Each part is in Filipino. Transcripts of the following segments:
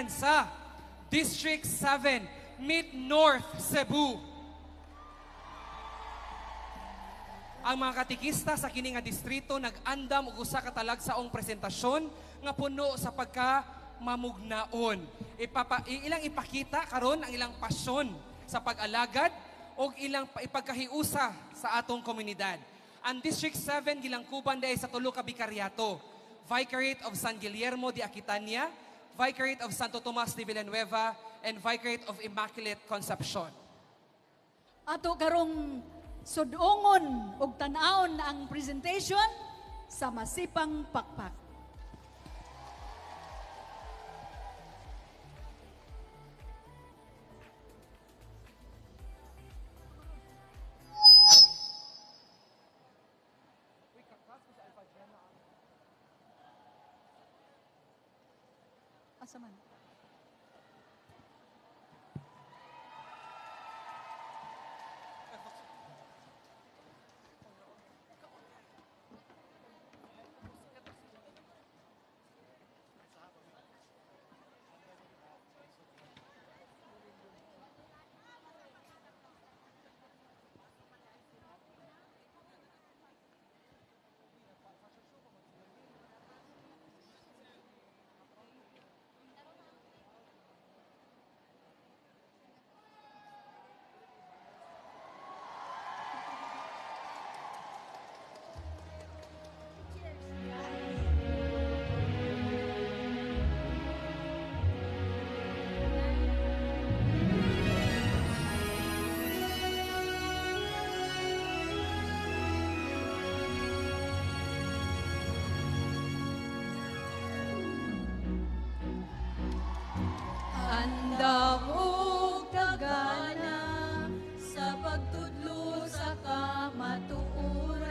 sa District 7, Mid-North Cebu. Ang mga katikista sa kini nga distrito nag-andam og usa ka talagsaong presentasyon nga puno sa pagkamamugnaon. Ilang ipakita karon ang ilang pasyon sa pag-alagad o ilang ipagkahiusa sa atong komunidad. Ang District 7 gilangkuban dahil sa tulo ka bikaryato: Vicariate of San Guillermo de Aquitania, Vicariate of Santo Tomas de Villanueva, and Vicariate of Immaculate Concepcion. Ato karong sudungon ug tan-awon ang presentation sa Masipang Pakpak. Asa man? Andam og kagana sa pagtudlo sa kamatuoran.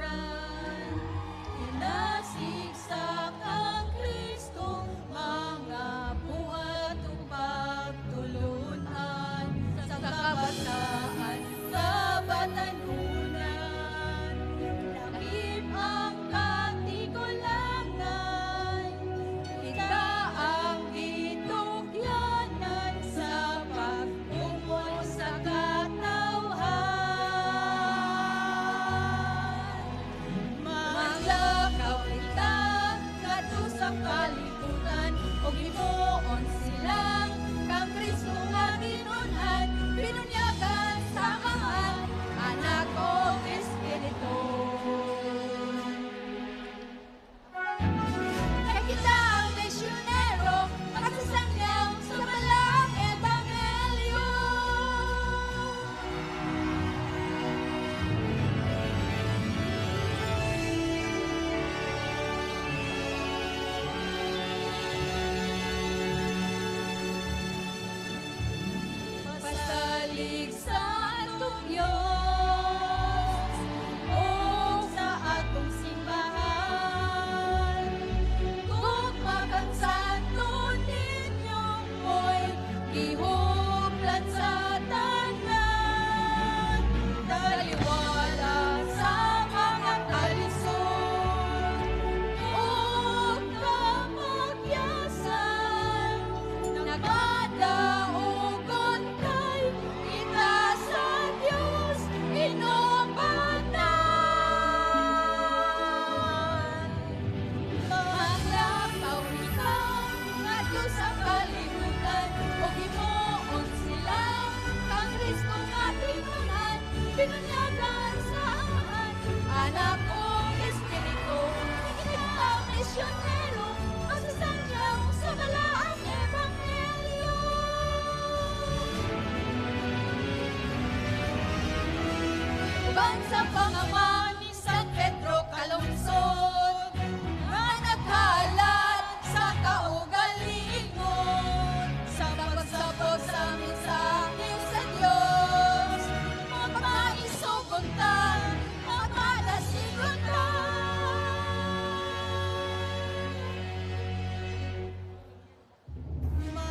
Inasigsak ang Kristo, mga buhat ug pagtulunan sa kabataan, kabatanunan. Lakip ang katigulangan, ika ang gitukyanan sa pagtungkol sa katawhan. Maglakaw kita kadto sa kalibutan, o himuon silang kang Kristo nga ginunhan, binunyagan sa mga anak o Espiritu. Nakita ang misyonero, magsasangyaw sa malang ebanghelyo. Pasalig sa atong Diyos o sa atong simbahan. Gugmakan sa atong ninyong mo'y gihuplan sa tanan. Taliwala sa mga kalisod o kamagyasan. Nagmadaogon kay kita sa Diyos inobatan. Maglakaw kita ngadto sa kalibutan, o himuon sila kang Kristo nga tinunan, binunyagan sa anak o Espiritu. Kita misyonero, magsasangyaw sa malaang ebanghelyo. Uban sa pangawan ni San Pedro kalungsod, nga nagkalat sa kaugalingon, sa pagsabot sa mensahe sa Diyos, magmaisugon ta, magmalasigon ta.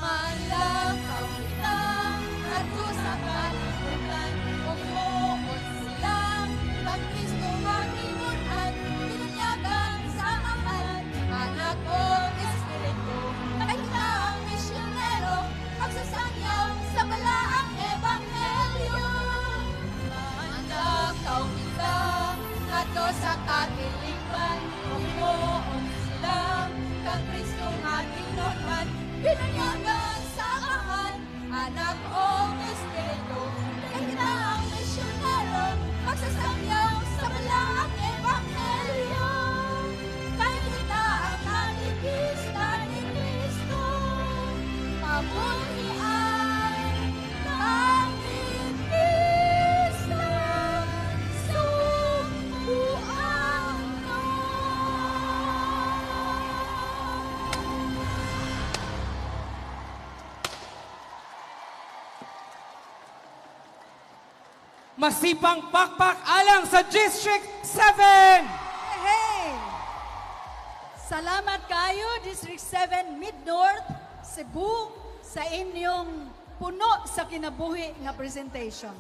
Malakaw kita kadto sa kalibutan, ug himuon sila kang Kristo Binanyagan sa Amahan, Anak o Espiritu. Kaya kita ang misyonero, magsasangyaw sa malang ebanghelyo. Kaya kita ang naligista ni Kristo. Mabuti ay naligista. Sumbuan mo. Masipang pakpak alang sa District 7! Hey! Salamat kayo, District 7 Mid-North, Cebu, sa inyong puno sa kinabuhi nga presentation.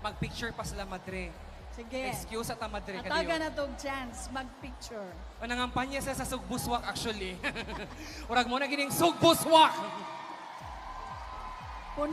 Mag-picture pa sila, Madre. Sige. Excuse at Madre. Ataga na tong chance, mag-picture. O nangampanya siya sa Sugbuswak actually. Urag mo na gining Sugbuswak.